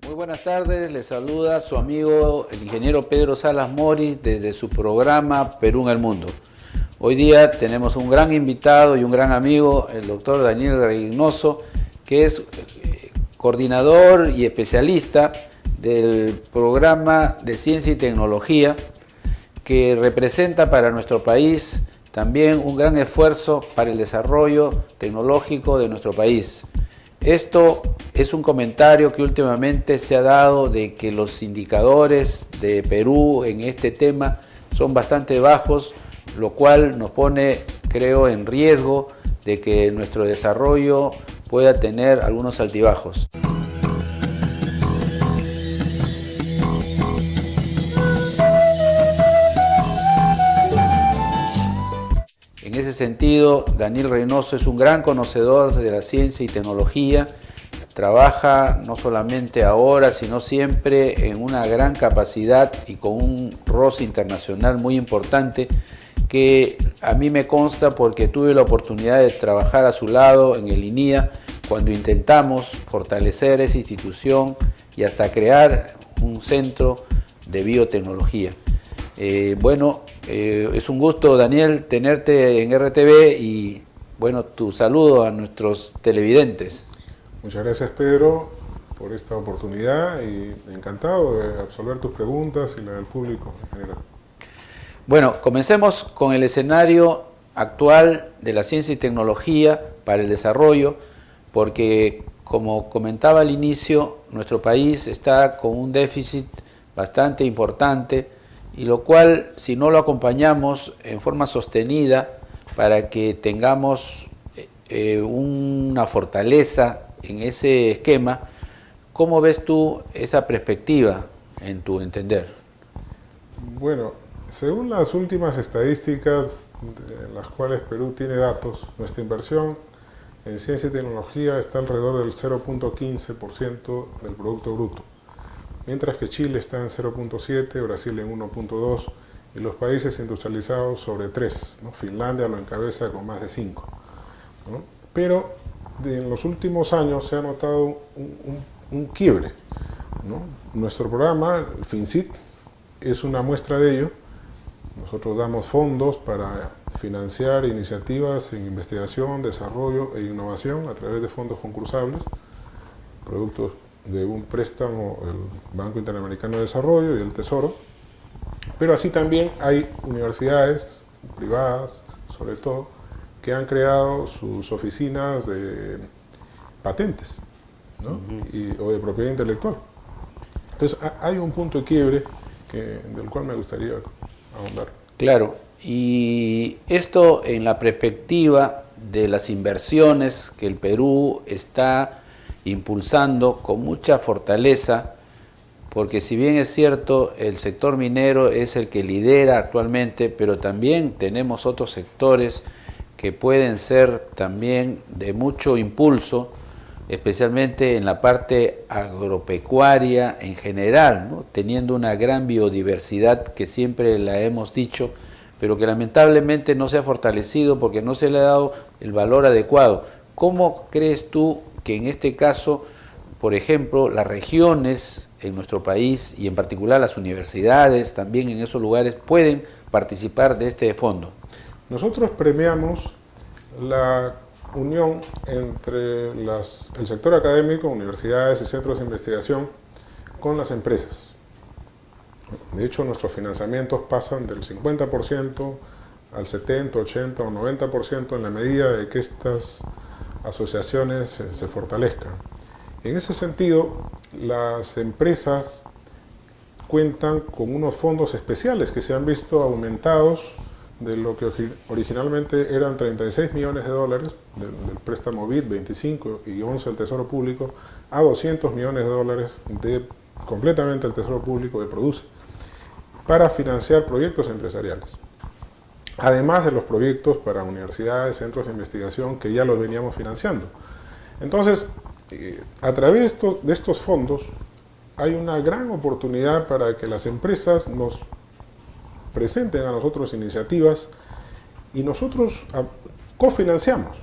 Muy buenas tardes, les saluda su amigo el ingeniero Pedro Salas Moris desde su programa Perú en el Mundo. Hoy día tenemos un gran invitado y un gran amigo, el doctor Daniel Reynoso, que es coordinador y especialista del programa de Ciencia y Tecnología, que representa para nuestro país también un gran esfuerzo para el desarrollo tecnológico de nuestro país. Esto es un comentario que últimamente se ha dado de que los indicadores de Perú en este tema son bastante bajos, lo cual nos pone, creo, en riesgo de que nuestro desarrollo pueda tener algunos altibajos. En ese sentido, Daniel Reynoso es un gran conocedor de la ciencia y tecnología, trabaja no solamente ahora, sino siempre en una gran capacidad y con un roce internacional muy importante que a mí me consta porque tuve la oportunidad de trabajar a su lado en el INIA cuando intentamos fortalecer esa institución y hasta crear un centro de biotecnología. Es un gusto, Daniel, tenerte en RTV y bueno, tu saludo a nuestros televidentes. Muchas gracias, Pedro, por esta oportunidad y encantado de absolver tus preguntas y la del público en general. Bueno, comencemos con el escenario actual de la ciencia y tecnología para el desarrollo, porque como comentaba al inicio, nuestro país está con un déficit bastante importante y lo cual, si no lo acompañamos en forma sostenida para que tengamos una fortaleza en ese esquema, ¿cómo ves tú esa perspectiva en tu entender? Bueno, según las últimas estadísticas de las cuales Perú tiene datos, nuestra inversión en ciencia y tecnología está alrededor del 0.15% del Producto Bruto, mientras que Chile está en 0.7%, Brasil en 1.2% y los países industrializados sobre 3%, ¿no? Finlandia lo encabeza con más de 5%, ¿no? Pero en los últimos años se ha notado un quiebre, ¿no? Nuestro programa, el FinCit, es una muestra de ello. Nosotros damos fondos para financiar iniciativas en investigación, desarrollo e innovación a través de fondos concursables, productos de un préstamo, el Banco Interamericano de Desarrollo y el Tesoro, pero así también hay universidades privadas, sobre todo, que han creado sus oficinas de patentes, ¿no? O de propiedad intelectual. Entonces hay un punto de quiebre del cual me gustaría ahondar. Claro, y esto en la perspectiva de las inversiones que el Perú está impulsando con mucha fortaleza, porque si bien es cierto, el sector minero es el que lidera actualmente, pero también tenemos otros sectores que pueden ser también de mucho impulso, especialmente en la parte agropecuaria en general, ¿no? Teniendo una gran biodiversidad que siempre la hemos dicho, pero que lamentablemente no se ha fortalecido porque no se le ha dado el valor adecuado. ¿Cómo crees tú que en este caso, por ejemplo, las regiones en nuestro país y en particular las universidades también en esos lugares pueden participar de este fondo? Nosotros premiamos la unión entre el sector académico, universidades y centros de investigación con las empresas. De hecho, nuestros financiamientos pasan del 50% al 70, 80 o 90% en la medida de que estas asociaciones se fortalezcan. En ese sentido, las empresas cuentan con unos fondos especiales que se han visto aumentados de lo que originalmente eran 36 millones de dólares del préstamo BID, 25 y 11 del Tesoro Público, a 200 millones de dólares completamente el Tesoro Público de Produce, para financiar proyectos empresariales. Además de los proyectos para universidades, centros de investigación que ya los veníamos financiando. Entonces, a través de estos fondos hay una gran oportunidad para que las empresas nos presenten a nosotros iniciativas y nosotros cofinanciamos.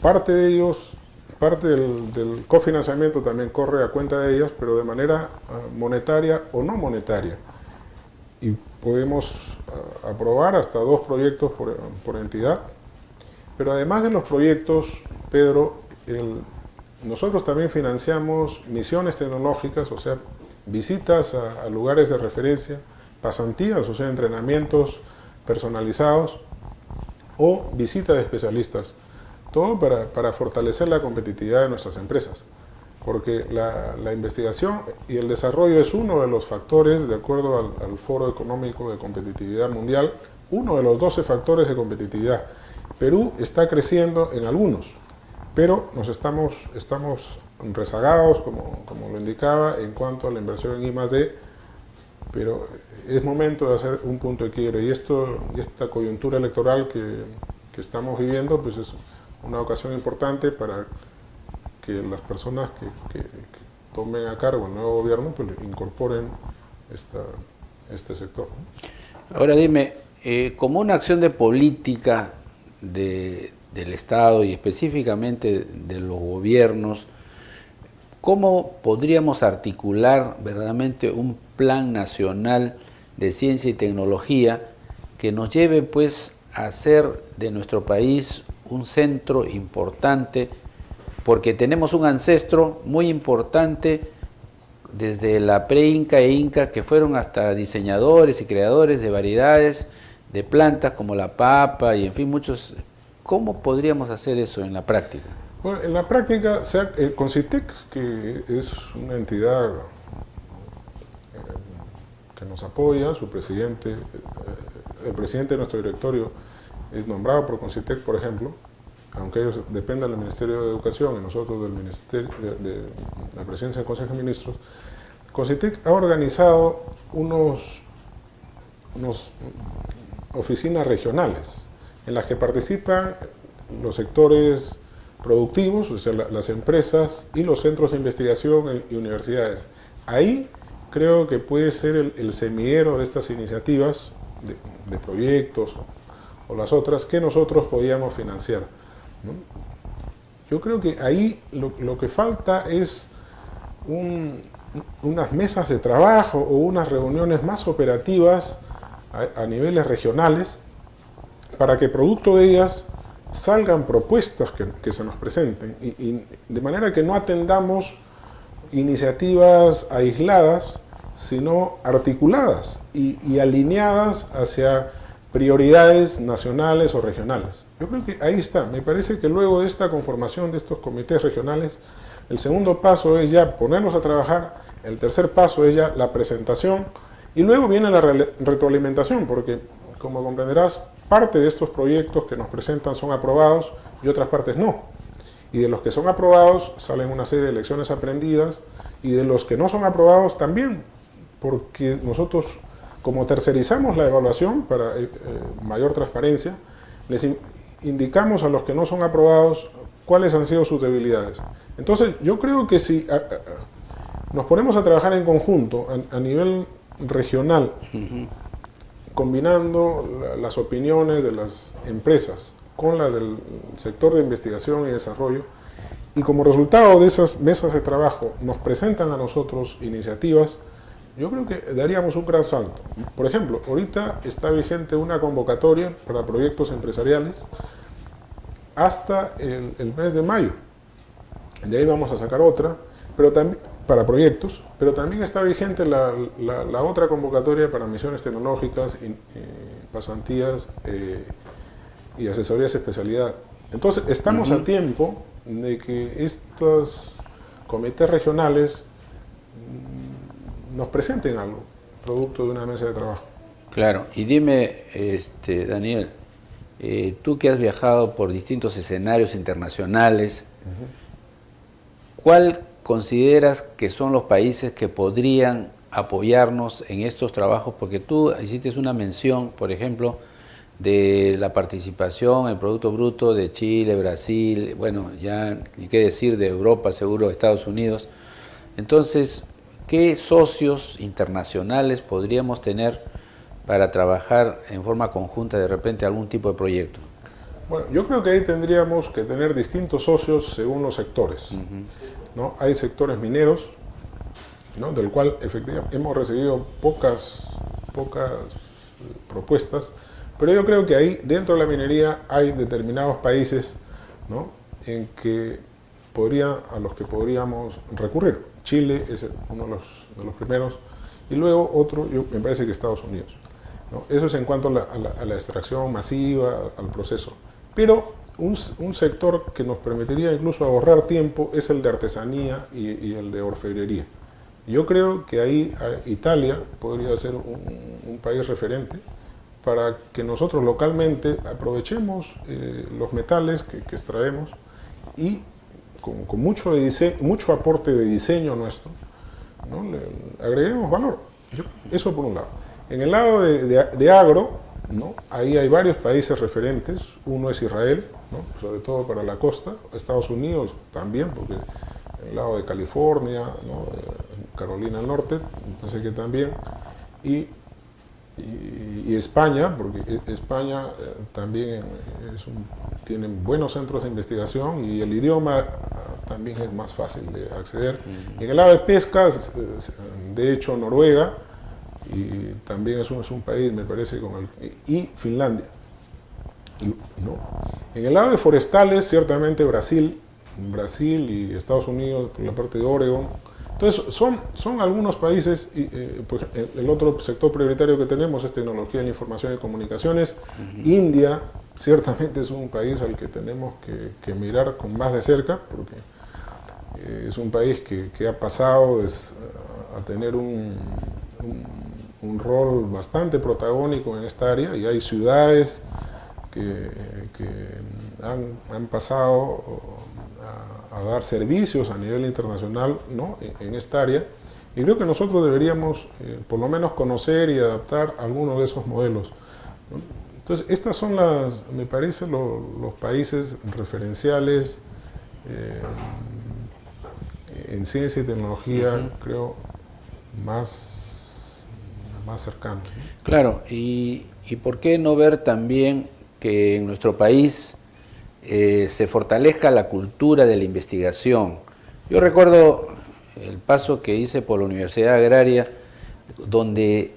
Parte de ellos parte del cofinanciamiento también corre a cuenta de ellas, pero de manera monetaria o no monetaria. Y podemos aprobar hasta 2 proyectos por entidad. Pero además de los proyectos, Pedro, nosotros también financiamos misiones tecnológicas, o sea, visitas a lugares de referencia, pasantías, o sea, entrenamientos personalizados, o visitas de especialistas. Todo para fortalecer la competitividad de nuestras empresas. Porque la investigación y el desarrollo es uno de los factores, de acuerdo al Foro Económico de Competitividad Mundial, uno de los 12 factores de competitividad. Perú está creciendo en algunos, pero nos estamos rezagados, como lo indicaba, en cuanto a la inversión en I+D, pero es momento de hacer un punto de quiebre. Y esta coyuntura electoral que estamos viviendo, pues es una ocasión importante para que las personas que tomen a cargo el nuevo gobierno pues incorporen este sector. Ahora dime, como una acción de política del Estado y específicamente de los gobiernos, ¿cómo podríamos articular verdaderamente un plan nacional de ciencia y tecnología que nos lleve pues a hacer de nuestro país un centro importante? Porque tenemos un ancestro muy importante desde la pre-Inca e Inca, que fueron hasta diseñadores y creadores de variedades de plantas como la papa y en fin muchos. ¿Cómo podríamos hacer eso en la práctica? Bueno, en la práctica, el CONCITEC, que es una entidad que nos apoya, su presidente, el presidente de nuestro directorio es nombrado por CONCITEC, por ejemplo, aunque ellos dependan del Ministerio de Educación y nosotros del Ministerio de la Presidencia del Consejo de Ministros. CONCITEC ha organizado unos oficinas regionales en las que participan los sectores productivos, o sea, las empresas y los centros de investigación y universidades. Ahí creo que puede ser el semillero de estas iniciativas de proyectos o las otras que nosotros podíamos financiar, ¿no? Yo creo que ahí lo que falta es unas mesas de trabajo o unas reuniones más operativas a niveles regionales para que producto de ellas salgan propuestas que se nos presenten y de manera que no atendamos iniciativas aisladas, sino articuladas y alineadas hacia prioridades nacionales o regionales. Yo creo que ahí está. Me parece que luego de esta conformación de estos comités regionales, el segundo paso es ya ponerlos a trabajar, el tercer paso es ya la presentación y luego viene la retroalimentación, porque como comprenderás, parte de estos proyectos que nos presentan son aprobados y otras partes no. Y de los que son aprobados salen una serie de lecciones aprendidas y de los que no son aprobados también, porque nosotros, como tercerizamos la evaluación para mayor transparencia, les indicamos a los que no son aprobados cuáles han sido sus debilidades. Entonces, yo creo que si nos ponemos a trabajar en conjunto a nivel regional, combinando las opiniones de las empresas con las del sector de investigación y desarrollo, y como resultado de esas mesas de trabajo nos presentan a nosotros iniciativas, yo creo que daríamos un gran salto. Por ejemplo, ahorita está vigente una convocatoria para proyectos empresariales hasta el mes de mayo. De ahí vamos a sacar otra, pero también para proyectos, pero también está vigente la otra convocatoria para misiones tecnológicas, pasantías y asesorías de especialidad. Entonces, estamos a tiempo de que estos comités regionales nos presenten algo, producto de una mesa de trabajo. Claro, y dime, Daniel, tú que has viajado por distintos escenarios internacionales, ¿cuál consideras que son los países que podrían apoyarnos en estos trabajos? Porque tú hiciste una mención, por ejemplo, de la participación en el Producto Bruto de Chile, Brasil, bueno, ya ni qué decir de Europa, seguro Estados Unidos. Entonces, ¿qué socios internacionales podríamos tener para trabajar en forma conjunta de repente algún tipo de proyecto? Bueno, yo creo que ahí tendríamos que tener distintos socios según los sectores, ¿no? Hay sectores mineros, ¿no? Del cual efectivamente hemos recibido pocas propuestas, pero yo creo que ahí dentro de la minería hay determinados países, ¿no? A los que podríamos recurrir. Chile es uno de los primeros, y luego otro, me parece que Estados Unidos, ¿no? Eso es en cuanto a la extracción masiva, al proceso. Pero un sector que nos permitiría incluso ahorrar tiempo es el de artesanía y el de orfebrería. Yo creo que ahí Italia podría ser un país referente para que nosotros localmente aprovechemos los metales que extraemos y con mucho aporte de diseño nuestro, ¿no? Le agreguemos valor. Eso por un lado. En el lado de agro, ¿no? Ahí hay varios países referentes. Uno es Israel, ¿no? Sobre todo para la costa, Estados Unidos también, porque en el lado de California, ¿no? Carolina del Norte, pensé que también, y España, porque España también tiene buenos centros de investigación y el idioma también es más fácil de acceder. Y en el lado de pesca, de hecho Noruega, y también es un país, me parece, y Finlandia. ¿No? En el lado de forestales, ciertamente Brasil y Estados Unidos, por la parte de Oregon. Entonces, son algunos países, pues, el otro sector prioritario que tenemos es tecnología de la información y comunicaciones. India, ciertamente es un país al que tenemos que mirar con más de cerca, porque es un país que ha pasado a tener un rol bastante protagónico en esta área, y hay ciudades que han pasado a dar servicios a nivel internacional, ¿no? en esta área, y creo que nosotros deberíamos por lo menos conocer y adaptar algunos de esos modelos, ¿no? Entonces, estas son me parece, los países referenciales en ciencia y tecnología, creo, más cercanos, ¿no? Claro, y por qué no ver también que en nuestro país se fortalezca la cultura de la investigación. Yo recuerdo el paso que hice por la Universidad Agraria, donde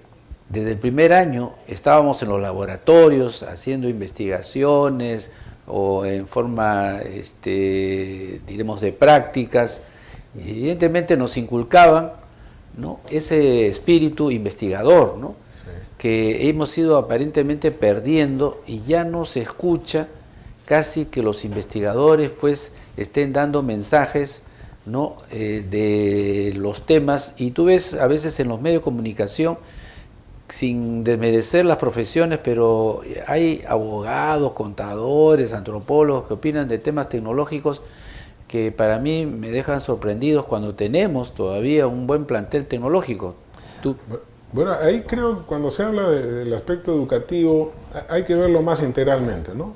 desde el primer año estábamos en los laboratorios haciendo investigaciones o en forma, diremos, de prácticas. Evidentemente nos inculcaban, ¿no?, ese espíritu investigador, ¿no?, sí, que hemos ido aparentemente perdiendo, y ya no se escucha casi que los investigadores pues estén dando mensajes, ¿no?, de los temas, y tú ves a veces en los medios de comunicación, sin desmerecer las profesiones, pero hay abogados, contadores, antropólogos que opinan de temas tecnológicos que para mí me dejan sorprendidos cuando tenemos todavía un buen plantel tecnológico. Bueno, ahí creo que cuando se habla del aspecto educativo hay que verlo más integralmente, ¿no?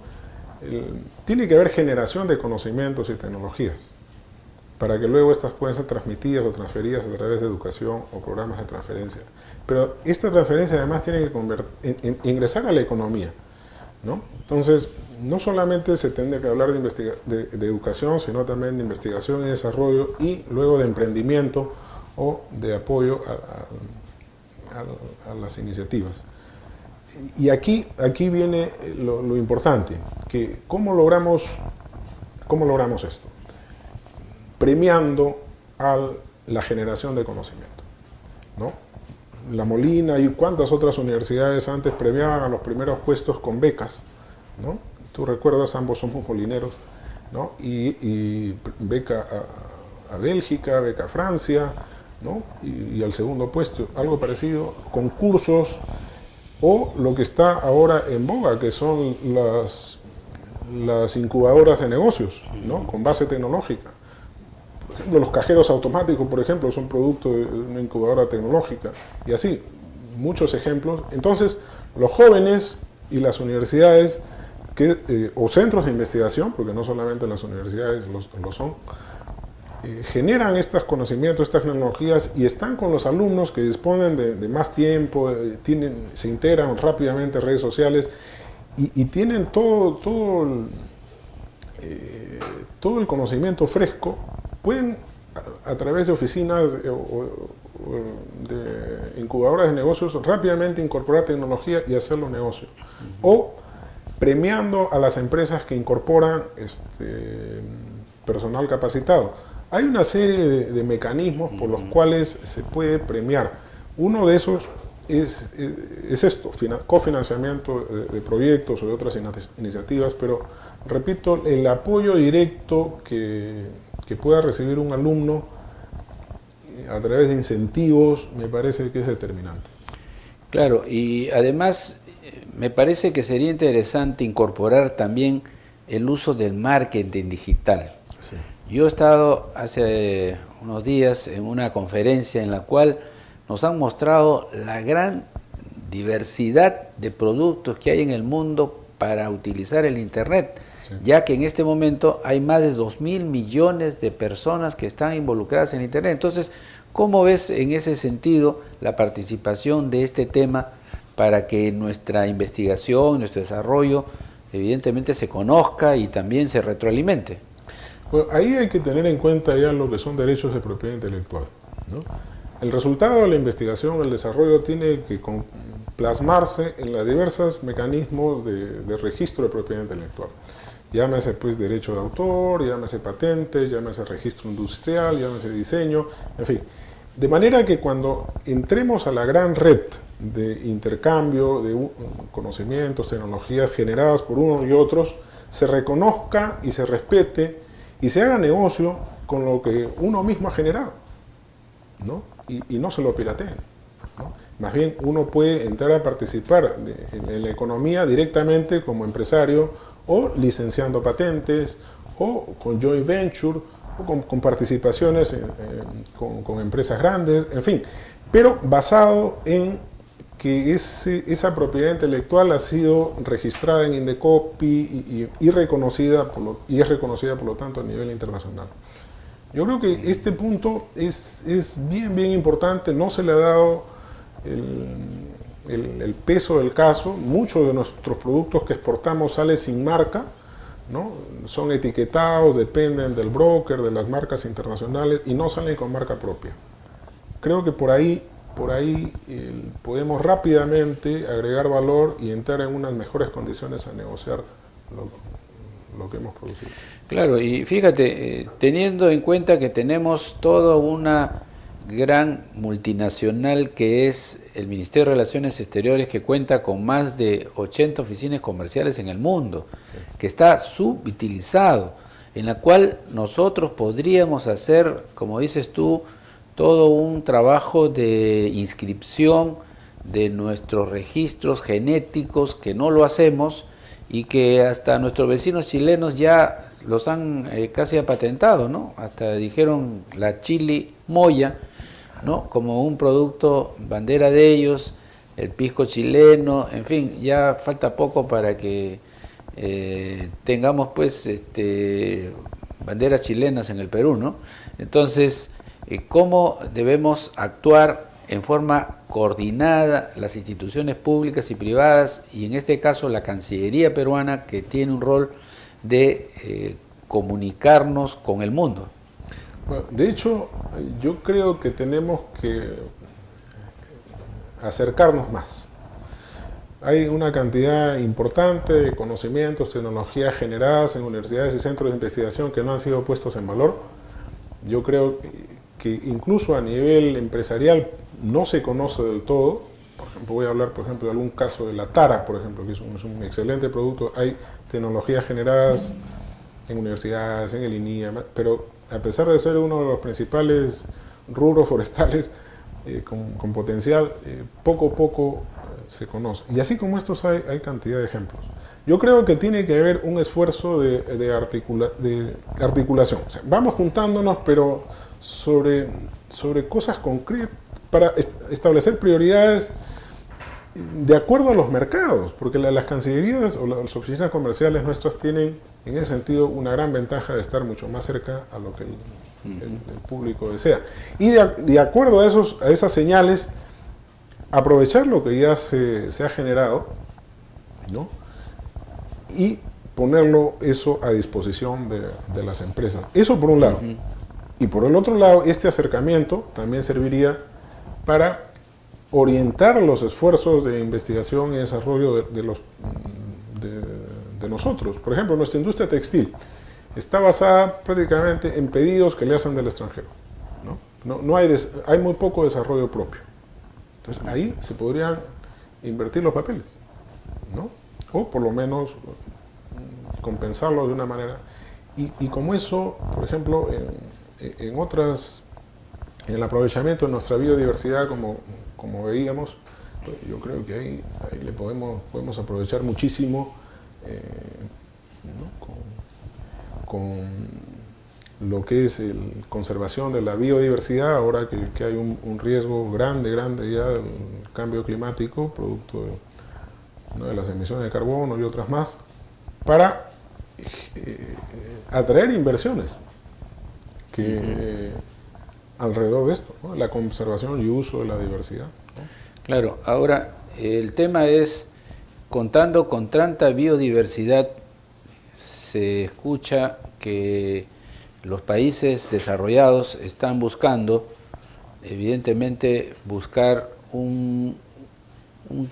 Tiene que haber generación de conocimientos y tecnologías para que luego estas puedan ser transmitidas o transferidas a través de educación o programas de transferencia. Pero esta transferencia además tiene que ingresar a la economía, ¿no? Entonces, no solamente se tiene que hablar de educación, sino también de investigación y desarrollo, y luego de emprendimiento o de apoyo a las iniciativas. Y aquí viene lo importante, que ¿cómo logramos esto? Premiando a la generación de conocimiento, ¿no? La Molina y cuántas otras universidades antes premiaban a los primeros puestos con becas, ¿no? Tú recuerdas, ambos somos molineros, ¿no? Y beca a Bélgica, beca a Francia, ¿no? Y al segundo puesto, algo parecido, concursos, o lo que está ahora en boga, que son las incubadoras de negocios, ¿no?, con base tecnológica. Por ejemplo, los cajeros automáticos, por ejemplo, son producto de una incubadora tecnológica, y así, muchos ejemplos. Entonces, los jóvenes y las universidades, o centros de investigación, porque no solamente las universidades lo son, generan estos conocimientos, estas tecnologías, y están con los alumnos que disponen de más tiempo, se integran rápidamente en redes sociales, y tienen todo el conocimiento fresco, pueden a través de oficinas o de incubadoras de negocios rápidamente incorporar tecnología y hacer los negocios. O premiando a las empresas que incorporan personal capacitado. Hay una serie de mecanismos por los cuales se puede premiar. Uno de esos es esto, cofinanciamiento de proyectos o de otras iniciativas, pero repito, el apoyo directo que pueda recibir un alumno a través de incentivos me parece que es determinante. Claro, y además me parece que sería interesante incorporar también el uso del marketing digital. Sí. Yo he estado hace unos días en una conferencia en la cual nos han mostrado la gran diversidad de productos que hay en el mundo para utilizar el Internet, sí, ya que en este momento hay más de 2.000 millones de personas que están involucradas en Internet. Entonces, ¿cómo ves en ese sentido la participación de este tema para que nuestra investigación, nuestro desarrollo, evidentemente se conozca y también se retroalimente? Bueno, ahí hay que tener en cuenta ya lo que son derechos de propiedad intelectual, ¿no? El resultado de la investigación, el desarrollo, tiene que plasmarse en los diversos mecanismos de registro de propiedad intelectual. Llámese pues derecho de autor, llámese patentes, llámese registro industrial, llámese diseño, en fin. De manera que cuando entremos a la gran red de intercambio de conocimientos, tecnologías generadas por unos y otros, se reconozca y se respete y se haga negocio con lo que uno mismo ha generado, ¿no? Y no se lo pirateen, ¿no? Más bien uno puede entrar a participar en la economía directamente como empresario o licenciando patentes o con joint venture o con participaciones con empresas grandes, en fin, pero basado en que esa propiedad intelectual ha sido registrada en Indecopi y reconocida y es reconocida por lo tanto a nivel internacional. Yo creo que este punto es bien importante, no se le ha dado el peso del caso. Muchos de nuestros productos que exportamos salen sin marca, ¿no? Son etiquetados, dependen del broker, de las marcas internacionales y no salen con marca propia. Creo que por ahí podemos rápidamente agregar valor y entrar en unas mejores condiciones a negociar lo que hemos producido. Claro, y fíjate, teniendo en cuenta que tenemos toda una gran multinacional que es el Ministerio de Relaciones Exteriores, que cuenta con más de 80 oficinas comerciales en el mundo, sí, que está subutilizado, en la cual nosotros podríamos hacer, como dices tú, todo un trabajo de inscripción de nuestros registros genéticos, que no lo hacemos y que hasta nuestros vecinos chilenos ya los han casi patentado, ¿no? Hasta dijeron la chili moya, ¿no? Como un producto bandera de ellos, el pisco chileno, en fin, ya falta poco para que tengamos pues banderas chilenas en el Perú, ¿no? Entonces, ¿cómo debemos actuar en forma coordinada las instituciones públicas y privadas, y en este caso la Cancillería peruana, que tiene un rol de comunicarnos con el mundo? Bueno, de hecho, yo creo que tenemos que acercarnos más. Hay una cantidad importante de conocimientos, tecnologías generadas en universidades y centros de investigación que no han sido puestos en valor. Yo creo que incluso a nivel empresarial no se conoce del todo. Por ejemplo, voy a hablar, por ejemplo, de algún caso de la tara, por ejemplo, que es un excelente producto. Hay tecnologías generadas en universidades, en el INIA, pero a pesar de ser uno de los principales rubros forestales con potencial, poco a poco se conoce. Y así como estos hay cantidad de ejemplos. Yo creo que tiene que haber un esfuerzo de articulación. O sea, vamos juntándonos, pero sobre cosas concretas, para establecer prioridades de acuerdo a los mercados, porque las cancillerías o las oficinas comerciales nuestras tienen en ese sentido una gran ventaja de estar mucho más cerca a lo que el público desea. Y de acuerdo a esas señales, aprovechar lo que ya se ha generado, ¿no? y ponerlo eso a disposición de las empresas. Eso por un lado. Y por el otro lado, este acercamiento también serviría para orientar los esfuerzos de investigación y desarrollo de nosotros. Por ejemplo, nuestra industria textil está basada prácticamente en pedidos que le hacen del extranjero. No hay muy poco desarrollo propio. Entonces ahí se podrían invertir los papeles, ¿no? O por lo menos compensarlo de una manera. Y como eso, por ejemplo, en el aprovechamiento de nuestra biodiversidad, como veíamos, pues yo creo que ahí le podemos aprovechar muchísimo, ¿no? con lo que es la conservación de la biodiversidad, ahora que hay un riesgo grande ya del cambio climático, producto de las emisiones de carbono y otras más, para atraer inversiones alrededor de esto, ¿no? La conservación y uso de la diversidad, ¿no? Claro, ahora el tema es, contando con tanta biodiversidad, se escucha que los países desarrollados están buscando, evidentemente, buscar un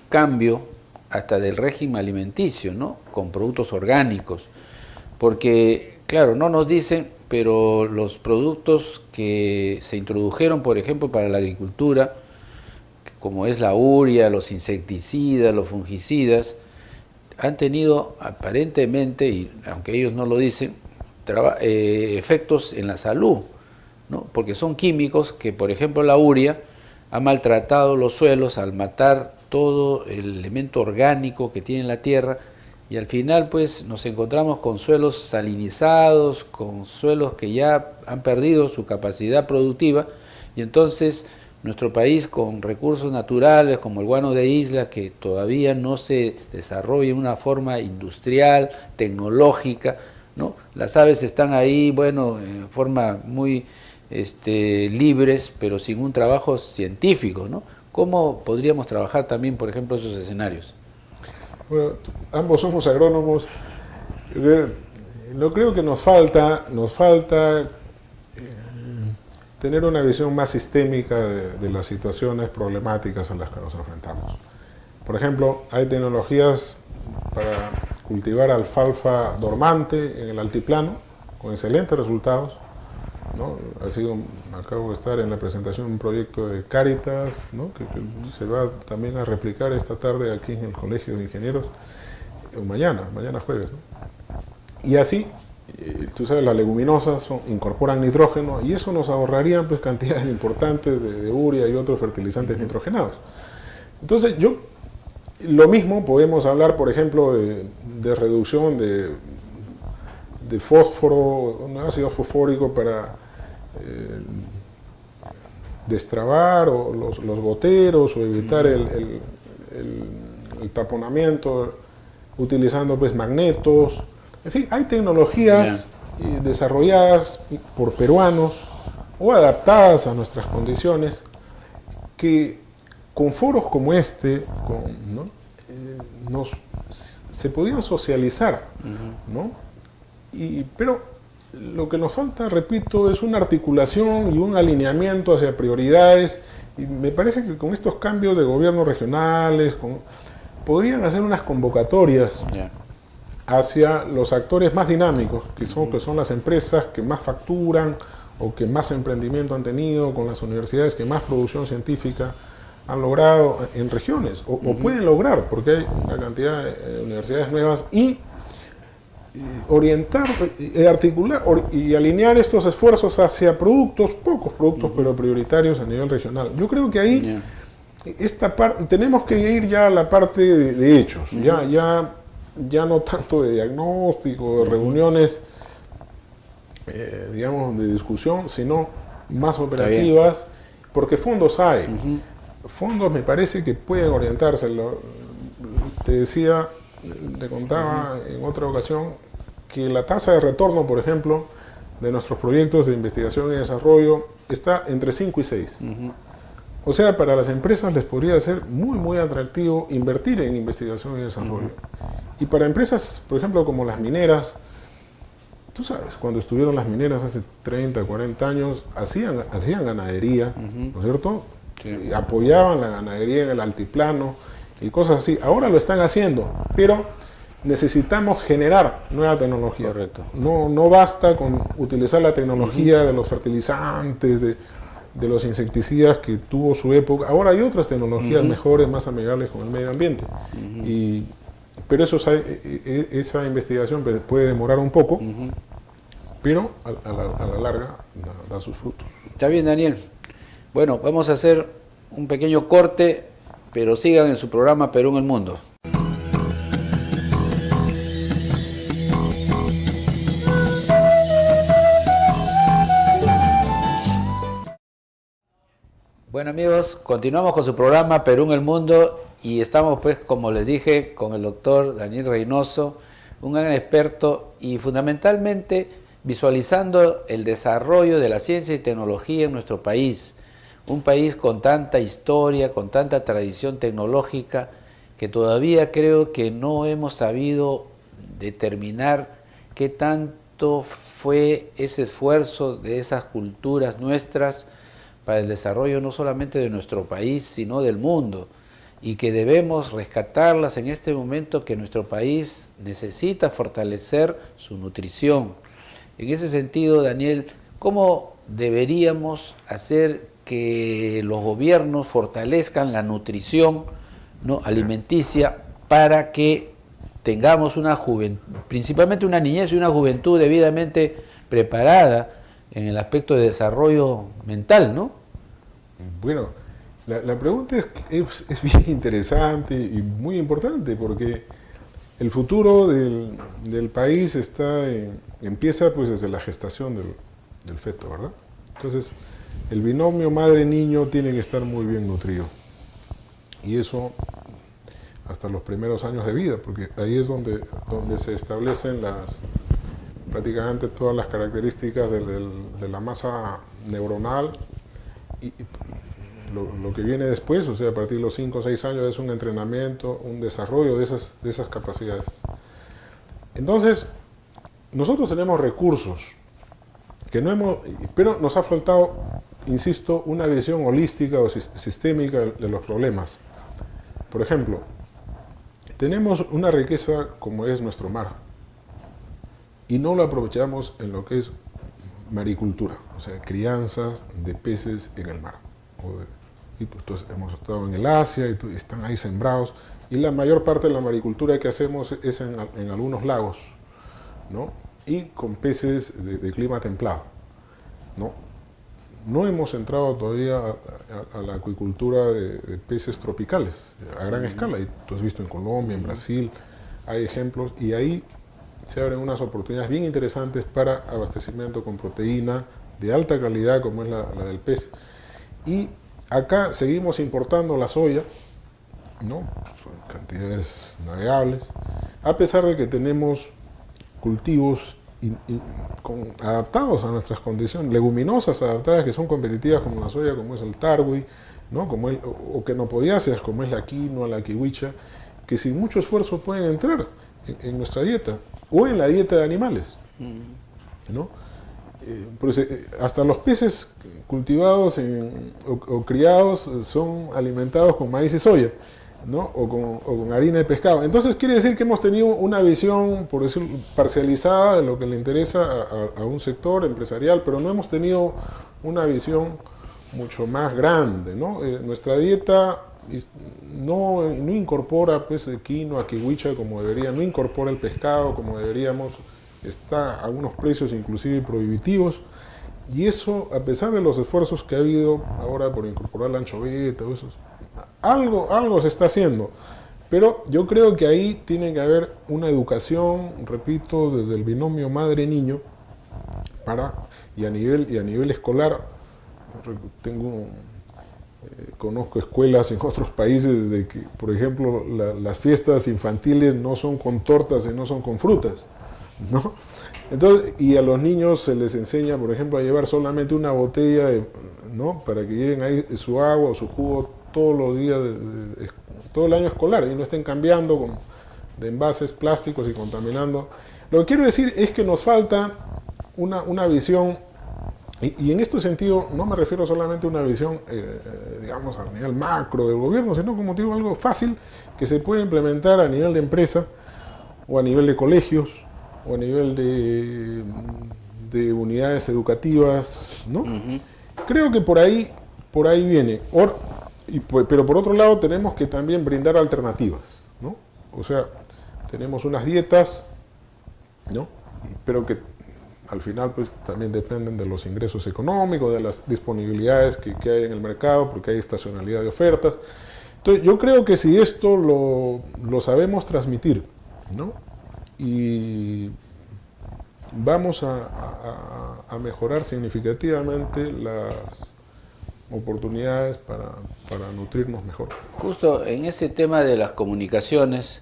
cambio hasta del régimen alimenticio, ¿no? Con productos orgánicos, porque, claro, no nos dicen, pero los productos que se introdujeron, por ejemplo, para la agricultura, como es la urea, los insecticidas, los fungicidas, han tenido aparentemente, y aunque ellos no lo dicen, efectos en la salud, ¿no? Porque son químicos que, por ejemplo, la urea ha maltratado los suelos al matar todo el elemento orgánico que tiene la tierra, y al final pues nos encontramos con suelos salinizados, con suelos que ya han perdido su capacidad productiva, y entonces nuestro país, con recursos naturales como el guano de isla, que todavía no se desarrolla en una forma industrial, tecnológica, ¿no? Las aves están ahí, bueno, en forma muy libres, pero sin un trabajo científico, ¿no? ¿Cómo podríamos trabajar también, por ejemplo, esos escenarios? Bueno, ambos somos agrónomos. Yo creo que nos falta tener una visión más sistémica de las situaciones problemáticas a las que nos enfrentamos. Por ejemplo, hay tecnologías para cultivar alfalfa dormante en el altiplano, con excelentes resultados, ¿no? Acabo de estar en la presentación de un proyecto de Cáritas, ¿no? que se va también a replicar esta tarde aquí en el Colegio de Ingenieros, o mañana jueves, ¿no? Y así, tú sabes, las leguminosas incorporan nitrógeno, y eso nos ahorraría pues cantidades importantes de urea y otros fertilizantes nitrogenados. Entonces lo mismo podemos hablar, por ejemplo, de reducción de fósforo, un ácido fosfórico para destrabar los goteros, o evitar el taponamiento utilizando pues magnetos. En fin, hay tecnologías desarrolladas por peruanos o adaptadas a nuestras condiciones que con foros como este, ¿no? Se podían socializar, ¿no? Pero lo que nos falta, repito, es una articulación y un alineamiento hacia prioridades, y me parece que con estos cambios de gobiernos regionales podrían hacer unas convocatorias hacia los actores más dinámicos, que son las empresas que más facturan o que más emprendimiento han tenido, con las universidades que más producción científica han logrado en regiones, o pueden lograr, porque hay una cantidad de universidades nuevas, y orientar, articular y alinear estos esfuerzos hacia pocos productos, pero prioritarios a nivel regional. Yo creo que ahí esta parte, tenemos que ir ya a la parte de hechos, ya no tanto de diagnóstico, de reuniones, digamos, de discusión, sino más operativas, porque fondos hay. Fondos me parece que pueden orientarse. Te decía, te contaba en otra ocasión, que la tasa de retorno, por ejemplo, de nuestros proyectos de investigación y desarrollo está entre 5 y 6. O sea, para las empresas les podría ser muy, muy atractivo invertir en investigación y desarrollo. Y para empresas, por ejemplo, como las mineras, tú sabes, cuando estuvieron las mineras hace 30, 40 años, hacían ganadería, ¿no es cierto? Sí. Y apoyaban la ganadería en el altiplano y cosas así. Ahora lo están haciendo, pero necesitamos generar nueva tecnología. Correcto. No basta con utilizar la tecnología de los fertilizantes, de los insecticidas que tuvo su época. Ahora hay otras tecnologías mejores, más amigables con el medio ambiente. Pero esa investigación puede demorar un poco, pero a la larga da sus frutos. Está bien, Daniel. Bueno, vamos a hacer un pequeño corte, pero sigan en su programa Perú en el Mundo. Bueno amigos, continuamos con su programa Perú en el Mundo y estamos pues, como les dije, con el doctor Daniel Reynoso, un gran experto y fundamentalmente visualizando el desarrollo de la ciencia y tecnología en nuestro país. Un país con tanta historia, con tanta tradición tecnológica, que todavía creo que no hemos sabido determinar qué tanto fue ese esfuerzo de esas culturas nuestras para el desarrollo no solamente de nuestro país, sino del mundo, y que debemos rescatarlas en este momento que nuestro país necesita fortalecer su nutrición. En ese sentido, Daniel, ¿cómo deberíamos hacer que los gobiernos fortalezcan la nutrición, ¿no?, alimenticia para que tengamos una juventud, principalmente una niñez y una juventud debidamente preparada en el aspecto de desarrollo mental, ¿no? Bueno, la pregunta es bien interesante y muy importante porque el futuro del país empieza pues desde la gestación del feto, ¿verdad? Entonces, el binomio madre-niño tiene que estar muy bien nutrido. Y eso hasta los primeros años de vida, porque ahí es donde se establecen prácticamente todas las características de la masa neuronal y lo que viene después, o sea, a partir de los 5 o 6 años es un entrenamiento, un desarrollo de esas capacidades. Entonces, nosotros tenemos recursos pero nos ha faltado, insisto, una visión holística o sistémica de los problemas. Por ejemplo, tenemos una riqueza como es nuestro mar y no lo aprovechamos en lo que es maricultura, o sea, crianzas de peces en el mar. Entonces, hemos estado en el Asia y están ahí sembrados y la mayor parte de la maricultura que hacemos es en algunos lagos, ¿no? Y con peces de clima templado, ¿no? No hemos entrado todavía a la acuicultura de peces tropicales a gran escala. Y tú has visto en Colombia, en Brasil, hay ejemplos y ahí se abren unas oportunidades bien interesantes para abastecimiento con proteína de alta calidad como es la del pez. Y acá seguimos importando la soya, ¿no? Son cantidades navegables, a pesar de que tenemos cultivos adaptados a nuestras condiciones, leguminosas adaptadas que son competitivas como la soya, como es el tarwi, ¿no? O quenopodiáceas como es la quinoa, la kiwicha, que sin mucho esfuerzo pueden entrar en nuestra dieta o en la dieta de animales, ¿no? Hasta los peces cultivados o criados son alimentados con maíz y soya, ¿no? o con harina de pescado. Entonces quiere decir que hemos tenido una visión, por decirlo, parcializada de lo que le interesa a un sector empresarial, pero no hemos tenido una visión mucho más grande, ¿no? Nuestra dieta no incorpora pues, quinoa, kiwicha como debería, no incorpora el pescado como deberíamos, está a unos precios inclusive prohibitivos, y eso, a pesar de los esfuerzos que ha habido ahora por incorporar la anchoveta, algo se está haciendo, pero yo creo que ahí tiene que haber una educación, repito, desde el binomio madre-niño, y a nivel escolar. Conozco escuelas en otros países de que, por ejemplo, las fiestas infantiles no son con tortas y no son con frutas, ¿no? Entonces, y a los niños se les enseña, por ejemplo, a llevar solamente una botella, ¿no? Para que lleven ahí su agua o su jugo todos los días, todo el año escolar, y no estén cambiando de envases plásticos y contaminando. Lo que quiero decir es que nos falta una visión, y en este sentido no me refiero solamente a una visión, digamos, a nivel macro del gobierno, sino como digo, algo fácil que se puede implementar a nivel de empresa, o a nivel de colegios, o a nivel de unidades educativas, ¿no? Creo que por ahí viene. Pero por otro lado tenemos que también brindar alternativas, ¿no? O sea, tenemos unas dietas, ¿no? Pero que al final pues también dependen de los ingresos económicos, de las disponibilidades que hay en el mercado, porque hay estacionalidad de ofertas. Entonces yo creo que si esto lo sabemos transmitir, ¿no? Y vamos a mejorar significativamente las oportunidades para nutrirnos mejor. Justo en ese tema de las comunicaciones,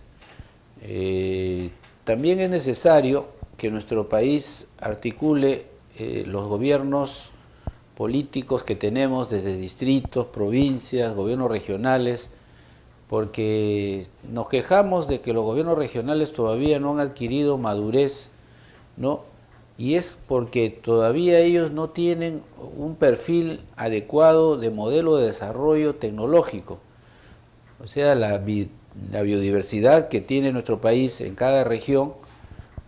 también es necesario que nuestro país articule los gobiernos políticos que tenemos desde distritos, provincias, gobiernos regionales, porque nos quejamos de que los gobiernos regionales todavía no han adquirido madurez, ¿no? Y es porque todavía ellos no tienen un perfil adecuado de modelo de desarrollo tecnológico. O sea, la biodiversidad que tiene nuestro país en cada región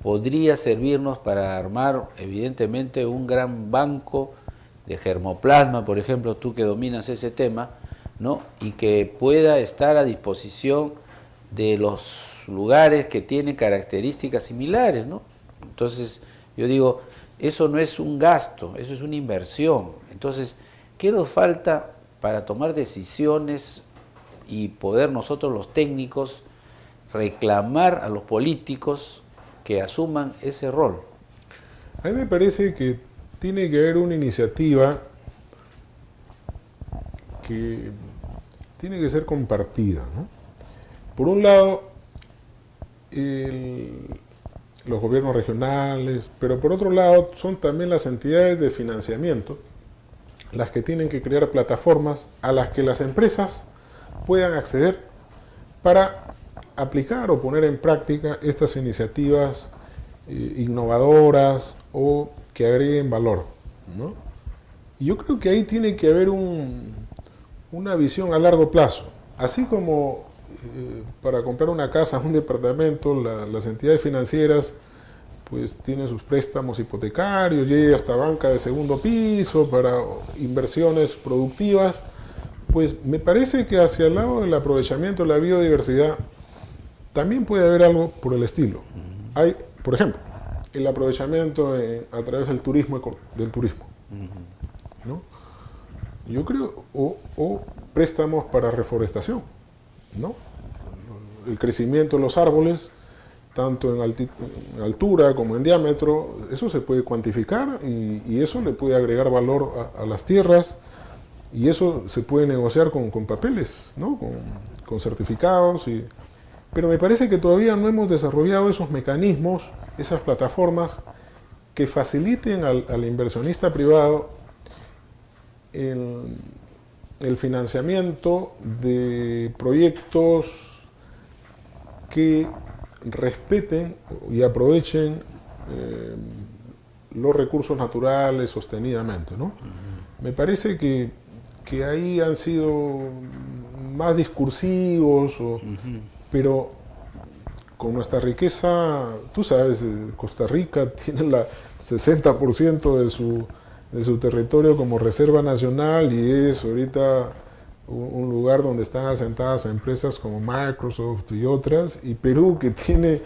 podría servirnos para armar, evidentemente, un gran banco de germoplasma, por ejemplo, tú que dominas ese tema, ¿no? Y que pueda estar a disposición de los lugares que tienen características similares, ¿no? Entonces, yo digo, eso no es un gasto, eso es una inversión. Entonces, ¿qué nos falta para tomar decisiones y poder nosotros los técnicos reclamar a los políticos que asuman ese rol? A mí me parece que tiene que haber una iniciativa que tiene que ser compartida, ¿no? Por un lado, los gobiernos regionales, pero por otro lado son también las entidades de financiamiento las que tienen que crear plataformas a las que las empresas puedan acceder para aplicar o poner en práctica estas iniciativas innovadoras o que agreguen valor, ¿no? Y yo creo que ahí tiene que haber una visión a largo plazo, así como para comprar una casa, un departamento, las entidades financieras pues tienen sus préstamos hipotecarios, llega hasta banca de segundo piso para inversiones productivas. Pues me parece que hacia el lado del aprovechamiento de la biodiversidad también puede haber algo por el estilo. Hay, por ejemplo, el aprovechamiento a través del turismo, ¿no? Yo creo, o préstamos para reforestación, ¿no? El crecimiento de los árboles, tanto en altura como en diámetro, eso se puede cuantificar y eso le puede agregar valor a las tierras, y eso se puede negociar con papeles, ¿no? Con certificados. Pero me parece que todavía no hemos desarrollado esos mecanismos, esas plataformas que faciliten al inversionista privado el financiamiento de proyectos que respeten y aprovechen los recursos naturales sostenidamente, ¿no? Me parece que ahí han sido más discursivos, pero con nuestra riqueza, tú sabes, Costa Rica tiene el 60% de su territorio como reserva nacional y es ahorita un lugar donde están asentadas empresas como Microsoft y otras, y Perú, que tiene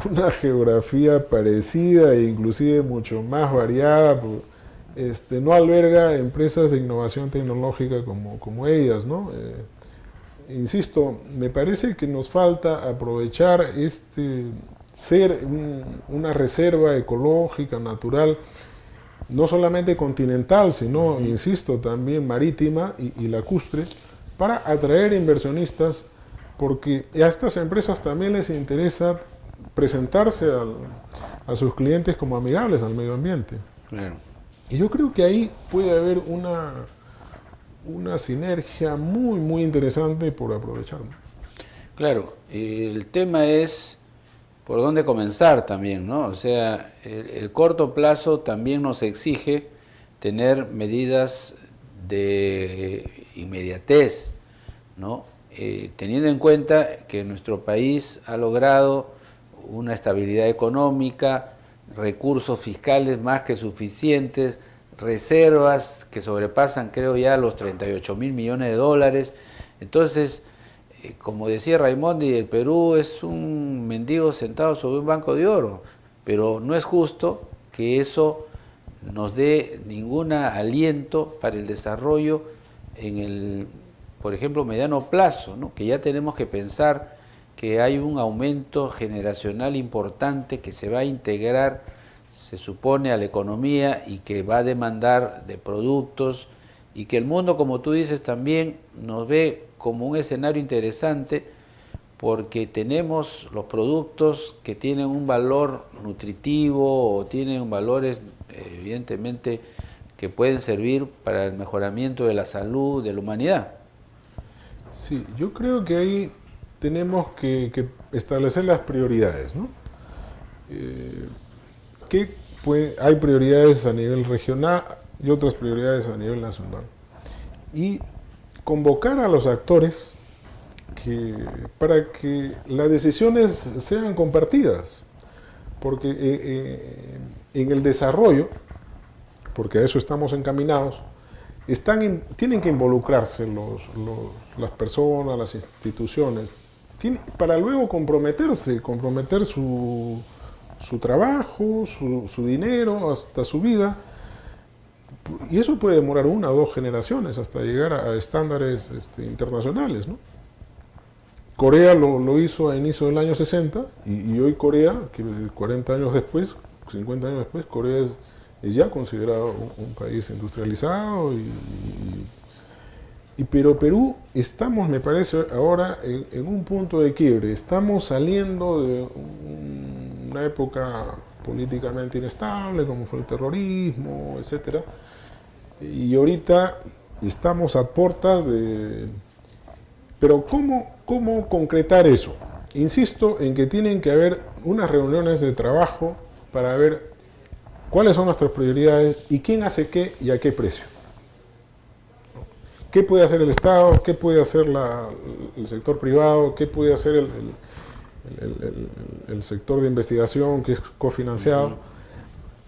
una geografía parecida e inclusive mucho más variada, no alberga empresas de innovación tecnológica como ellas, ¿no? Insisto, me parece que nos falta aprovechar ser una reserva ecológica, natural, no solamente continental, sino, insisto, también marítima y lacustre, para atraer inversionistas, porque a estas empresas también les interesa presentarse a sus clientes como amigables al medio ambiente. Claro. Y yo creo que ahí puede haber una sinergia muy, muy interesante por aprovechar. Claro, el tema es por dónde comenzar también, ¿no? O sea, el corto plazo también nos exige tener medidas de inmediatez, ¿no? Teniendo en cuenta que nuestro país ha logrado una estabilidad económica, recursos fiscales más que suficientes, reservas que sobrepasan, creo, ya los 38.000 millones de dólares. Entonces, como decía Raimondi, el Perú es un mendigo sentado sobre un banco de oro, pero no es justo que eso nos dé ningún aliento para el desarrollo en el, por ejemplo, mediano plazo, ¿no? Que ya tenemos que pensar que hay un aumento generacional importante que se va a integrar, se supone, a la economía y que va a demandar de productos y que el mundo, como tú dices, también nos ve como un escenario interesante porque tenemos los productos que tienen un valor nutritivo o tienen valores evidentemente que pueden servir para el mejoramiento de la salud de la humanidad. Sí, yo creo que ahí tenemos que establecer las prioridades, ¿no? Hay prioridades a nivel regional y otras prioridades a nivel nacional. Y convocar a los actores para que las decisiones sean compartidas, porque en el desarrollo, porque a eso estamos encaminados, tienen que involucrarse las personas, las instituciones, para luego comprometer su trabajo, su dinero, hasta su vida. Y eso puede demorar 1 o 2 generaciones hasta llegar a estándares internacionales, ¿no? Corea lo hizo a inicio del año 60 y hoy Corea, que 40 años después, 50 años después, Corea es ya considerado un país industrializado. Pero Perú estamos, me parece, ahora en un punto de quiebre. Estamos saliendo de una época políticamente inestable, como fue el terrorismo, etcétera. Y ahorita estamos a puertas de... Pero ¿cómo concretar eso? Insisto en que tienen que haber unas reuniones de trabajo para ver cuáles son nuestras prioridades y quién hace qué y a qué precio. ¿Qué puede hacer el Estado? ¿Qué puede hacer el sector privado? ¿Qué puede hacer el sector de investigación que es cofinanciado?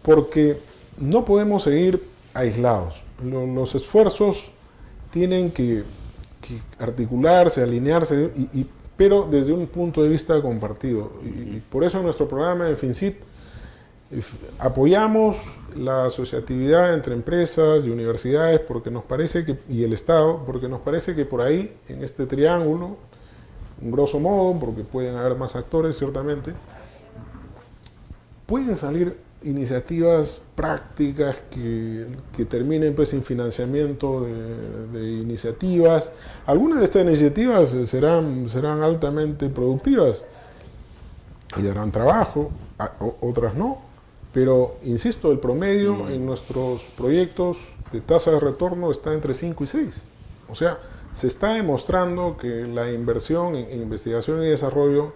Porque no podemos seguir aislados. Los esfuerzos tienen que articularse, alinearse, pero desde un punto de vista compartido. Y por eso en nuestro programa de FinCit apoyamos la asociatividad entre empresas y universidades y el Estado, porque nos parece que por ahí, en este triángulo, grosso modo, porque pueden haber más actores ciertamente, pueden salir iniciativas prácticas que terminen pues en financiamiento de iniciativas. Algunas de estas iniciativas serán altamente productivas y darán trabajo, otras no, pero insisto, el promedio en nuestros proyectos de tasa de retorno está entre 5 y 6. O sea, se está demostrando que la inversión en investigación y desarrollo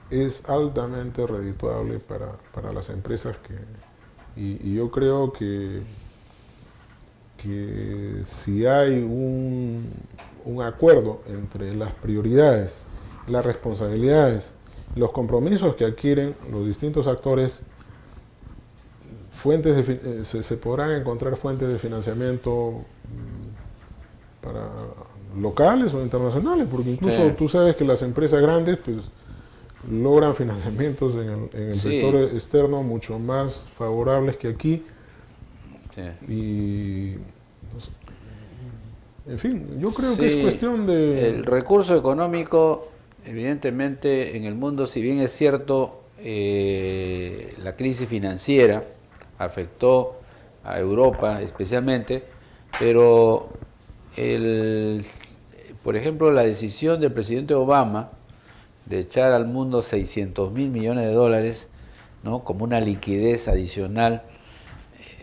es altamente redituable para las empresas y yo creo que si hay un acuerdo entre las prioridades, las responsabilidades, los compromisos que adquieren los distintos actores, se podrán encontrar fuentes de financiamiento para locales o internacionales, porque incluso sí, tú sabes que las empresas grandes pues logran financiamientos en el sí, sector externo mucho más favorables que aquí. Sí. Y en fin, yo creo sí, que es cuestión de... El recurso económico, evidentemente, en el mundo, si bien es cierto, la crisis financiera afectó a Europa especialmente, pero por ejemplo, la decisión del presidente Obama de echar al mundo 600.000 millones de dólares, ¿no?, como una liquidez adicional,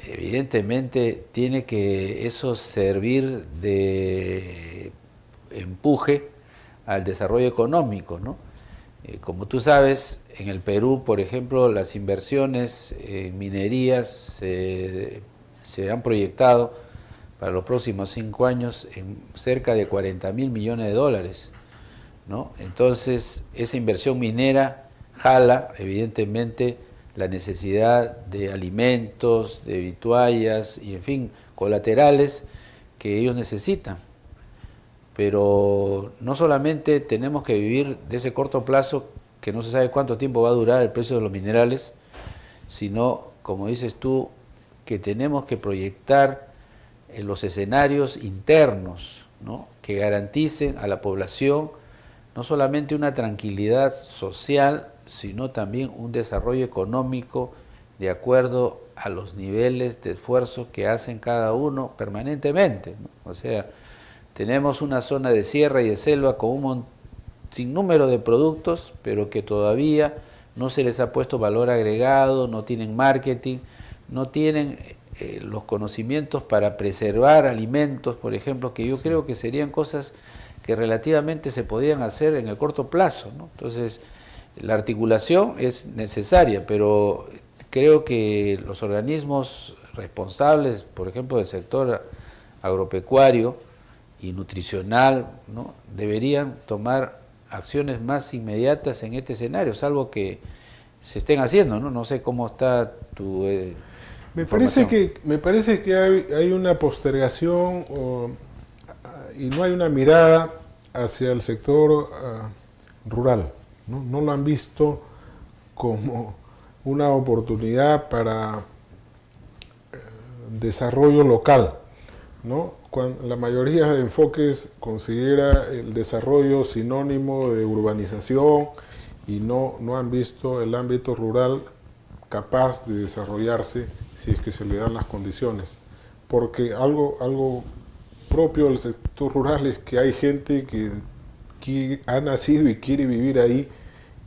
evidentemente tiene que eso servir de empuje al desarrollo económico, ¿no? Como tú sabes, en el Perú, por ejemplo, las inversiones en minerías se han proyectado para los próximos 5 años en cerca de 40.000 millones de dólares, ¿no? Entonces, esa inversión minera jala, evidentemente, la necesidad de alimentos, de vituallas y, en fin, colaterales que ellos necesitan. Pero no solamente tenemos que vivir de ese corto plazo, que no se sabe cuánto tiempo va a durar el precio de los minerales, sino, como dices tú, que tenemos que proyectar en los escenarios internos, ¿no?, que garanticen a la población no solamente una tranquilidad social, sino también un desarrollo económico de acuerdo a los niveles de esfuerzo que hacen cada uno permanentemente, ¿no? O sea, tenemos una zona de sierra y de selva con un sinnúmero de productos, pero que todavía no se les ha puesto valor agregado, no tienen marketing, no tienen los conocimientos para preservar alimentos, por ejemplo, que yo creo que serían cosas que relativamente se podían hacer en el corto plazo, ¿no? Entonces, la articulación es necesaria, pero creo que los organismos responsables, por ejemplo, del sector agropecuario y nutricional, ¿no?, deberían tomar acciones más inmediatas en este escenario, salvo que se estén haciendo, ¿no? No sé cómo está tu me parece que hay una postergación y no hay una mirada hacia el sector rural, ¿no? No lo han visto como una oportunidad para desarrollo local, ¿no? Cuando la mayoría de enfoques considera el desarrollo sinónimo de urbanización y no han visto el ámbito rural capaz de desarrollarse si es que se le dan las condiciones. Porque algo propio del sector rural es que hay gente que ha nacido y quiere vivir ahí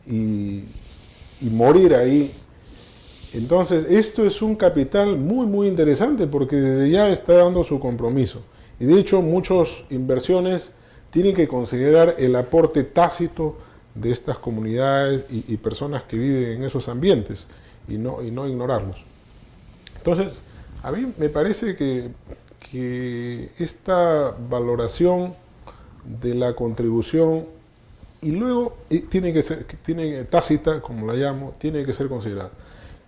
y morir ahí. Entonces, esto es un capital muy interesante porque desde ya está dando su compromiso. Y de hecho, muchas inversiones tienen que considerar el aporte tácito de estas comunidades y personas que viven en esos ambientes y no ignorarlos. Entonces, a mí me parece que esta valoración de la contribución y luego tiene que ser tácita, como la llamo, tiene que ser considerada.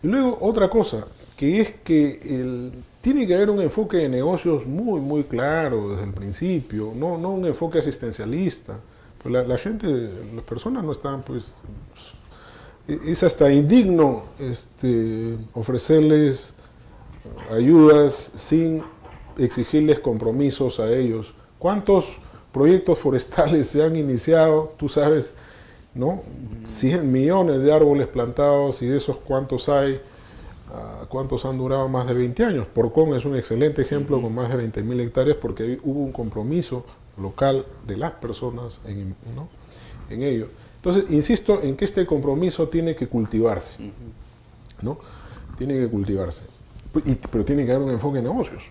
Y luego otra cosa, que es que tiene que haber un enfoque de negocios muy claro desde el principio, no un enfoque asistencialista. Pues la gente, las personas no están, pues, es hasta indigno ofrecerles ayudas sin exigirles compromisos a ellos. ¿Cuántos proyectos forestales se han iniciado? Tú sabes, ¿no? 100 millones de árboles plantados, y de esos cuántos hay, cuántos han durado más de 20 años. Porcón es un excelente ejemplo con más de 20.000 hectáreas porque hubo un compromiso local de las personas en ello. Entonces, insisto en que este compromiso tiene que cultivarse, ¿no? Tiene que cultivarse, pero tiene que haber un enfoque de negocios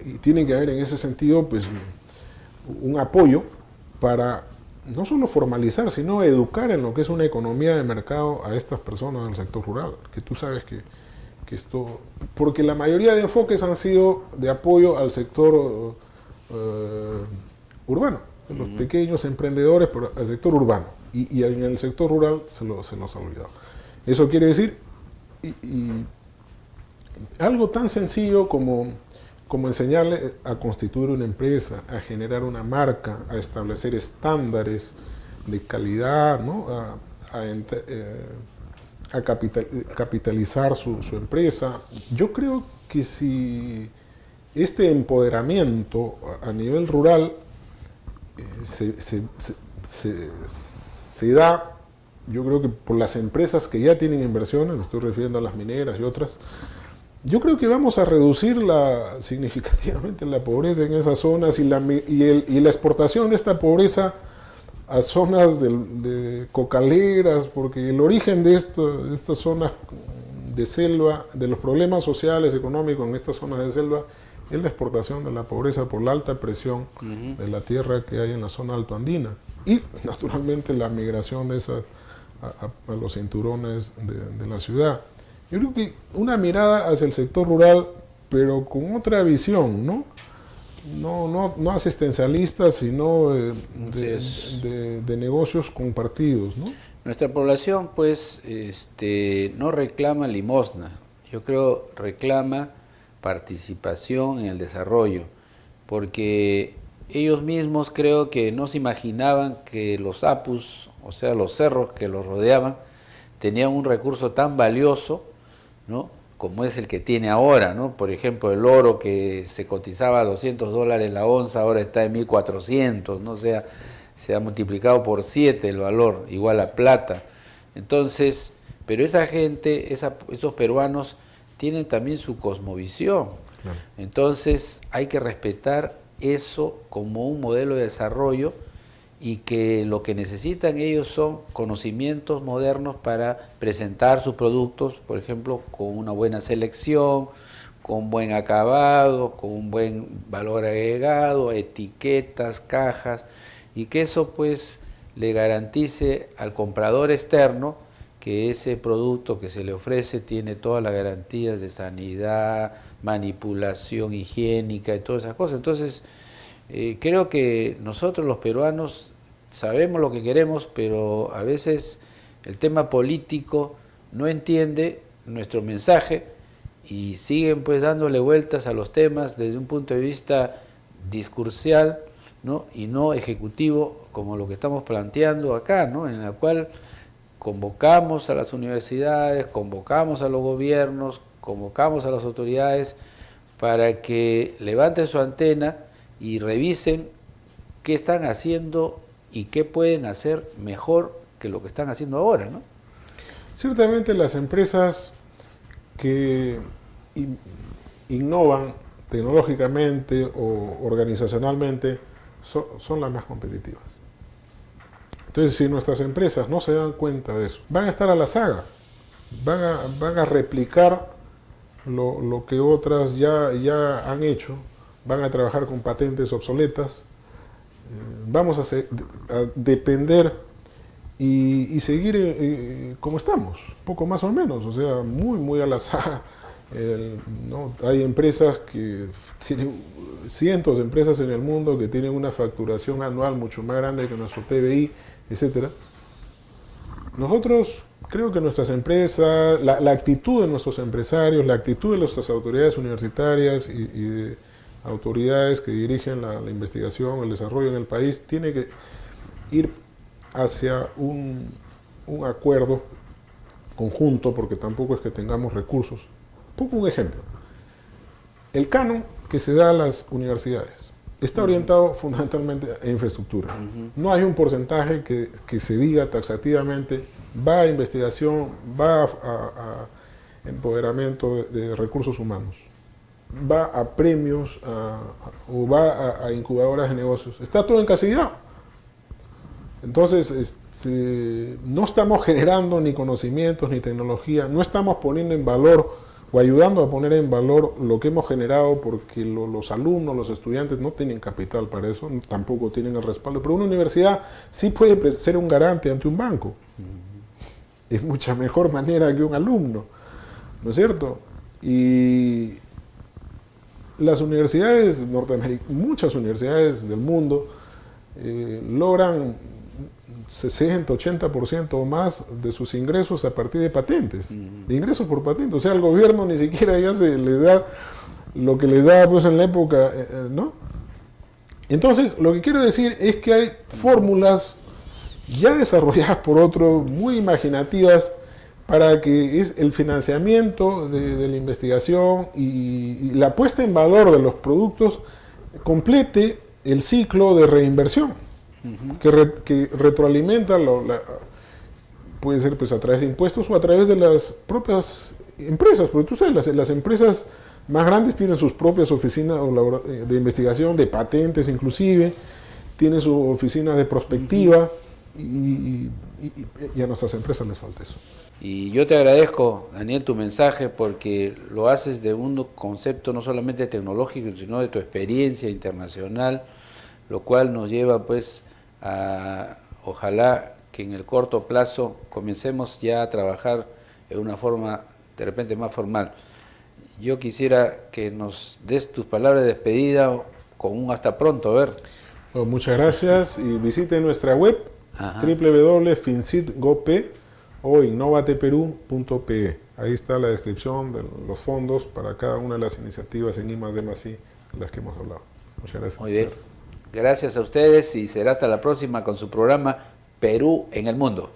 y tiene que haber en ese sentido, pues, un apoyo para no solo formalizar, sino educar en lo que es una economía de mercado a estas personas del sector rural, que tú sabes que esto, porque la mayoría de enfoques han sido de apoyo al sector urbano, de los pequeños emprendedores, pero al sector urbano, y en el sector rural se nos ha olvidado. Eso quiere decir algo tan sencillo como enseñarle a constituir una empresa, a generar una marca, a establecer estándares de calidad, ¿no? a capitalizar su empresa. Yo creo que si este empoderamiento a nivel rural se da, yo creo que por las empresas que ya tienen inversiones, me estoy refiriendo a las mineras y otras, yo creo que vamos a reducir significativamente la pobreza en esas zonas y la exportación de esta pobreza a zonas de cocaleras, porque el origen de estas zonas de selva, de los problemas sociales, económicos en estas zonas de selva, es la exportación de la pobreza por la alta presión de la tierra que hay en la zona altoandina. y naturalmente la migración de esas a los cinturones de la ciudad. Yo creo que una mirada hacia el sector rural, pero con otra visión, ¿no? No asistencialista, sino de negocios compartidos, ¿no? Nuestra población, pues, no reclama limosna, yo creo reclama participación en el desarrollo, porque ellos mismos creo que no se imaginaban que los apus, o sea, los cerros que los rodeaban, tenían un recurso tan valioso, ¿no?, como es el que tiene ahora, ¿no? Por ejemplo, el oro que se cotizaba a $200 la onza, ahora está en 1.400, ¿no? O sea, se ha multiplicado por 7 el valor, igual a plata. Entonces, pero esa gente, esos peruanos, tienen también su cosmovisión. Claro. Entonces, hay que respetar eso como un modelo de desarrollo, y que lo que necesitan ellos son conocimientos modernos para presentar sus productos, por ejemplo, con una buena selección, con buen acabado, con un buen valor agregado, etiquetas, cajas, y que eso pues le garantice al comprador externo que ese producto que se le ofrece tiene todas las garantías de sanidad, manipulación higiénica y todas esas cosas. Entonces, creo que nosotros los peruanos sabemos lo que queremos, pero a veces el tema político no entiende nuestro mensaje y siguen pues dándole vueltas a los temas desde un punto de vista discursial, ¿no?, y no ejecutivo, como lo que estamos planteando acá, ¿no?, en la cual convocamos a las universidades, convocamos a los gobiernos, convocamos a las autoridades para que levanten su antena y revisen qué están haciendo y qué pueden hacer mejor que lo que están haciendo ahora, ¿no? Ciertamente las empresas que innovan tecnológicamente o organizacionalmente son las más competitivas. Entonces, si nuestras empresas no se dan cuenta de eso, van a estar a la saga, van a replicar lo que otras ya han hecho, van a trabajar con patentes obsoletas, vamos a depender y seguir como estamos, poco más o menos, o sea, muy al azar. ¿No? Hay empresas que tienen cientos de empresas en el mundo que tienen una facturación anual mucho más grande que nuestro PBI, etc. Nosotros, creo que nuestras empresas, la actitud de nuestros empresarios, la actitud de nuestras autoridades universitarias y de autoridades que dirigen la investigación, el desarrollo en el país, tiene que ir hacia un acuerdo conjunto, porque tampoco es que tengamos recursos. Pongo un ejemplo. El canon que se da a las universidades está orientado fundamentalmente a infraestructura. No hay un porcentaje que se diga taxativamente va a investigación, va a empoderamiento de recursos humanos, va a premios o va a incubadoras de negocios. Está todo encasillado. Entonces, no estamos generando ni conocimientos ni tecnología, no estamos poniendo en valor o ayudando a poner en valor lo que hemos generado, porque los alumnos, los estudiantes no tienen capital para eso, tampoco tienen el respaldo. Pero una universidad sí puede ser un garante ante un banco. Es mucha mejor manera que un alumno, ¿no es cierto? Y las universidades norteamericanas, muchas universidades del mundo, logran 60, 80% o más de sus ingresos a partir de patentes, de ingresos por patente. O sea, al gobierno ni siquiera ya se les da lo que les daba pues en la época, ¿no? Entonces, lo que quiero decir es que hay fórmulas ya desarrolladas por otros, muy imaginativas, para que el financiamiento de la investigación y la puesta en valor de los productos complete el ciclo de reinversión. Que retroalimenta, puede ser pues a través de impuestos o a través de las propias empresas, porque tú sabes, las empresas más grandes tienen sus propias oficinas de investigación, de patentes inclusive, tienen su oficina de prospectiva y a nuestras empresas les falta eso. Y yo te agradezco, Daniel, tu mensaje, porque lo haces de un concepto no solamente tecnológico, sino de tu experiencia internacional, lo cual nos lleva pues Ojalá que en el corto plazo comencemos ya a trabajar en una forma de repente más formal. Yo quisiera que nos des tus palabras de despedida con un hasta pronto, a ver. Bueno, muchas gracias y visiten nuestra web www.fincitgop o innovateperú.pe. Ahí está la descripción de los fondos para cada una de las iniciativas en I+D+I de las que hemos hablado. Muchas gracias. Muy bien. Gracias a ustedes y será hasta la próxima con su programa Perú en el Mundo.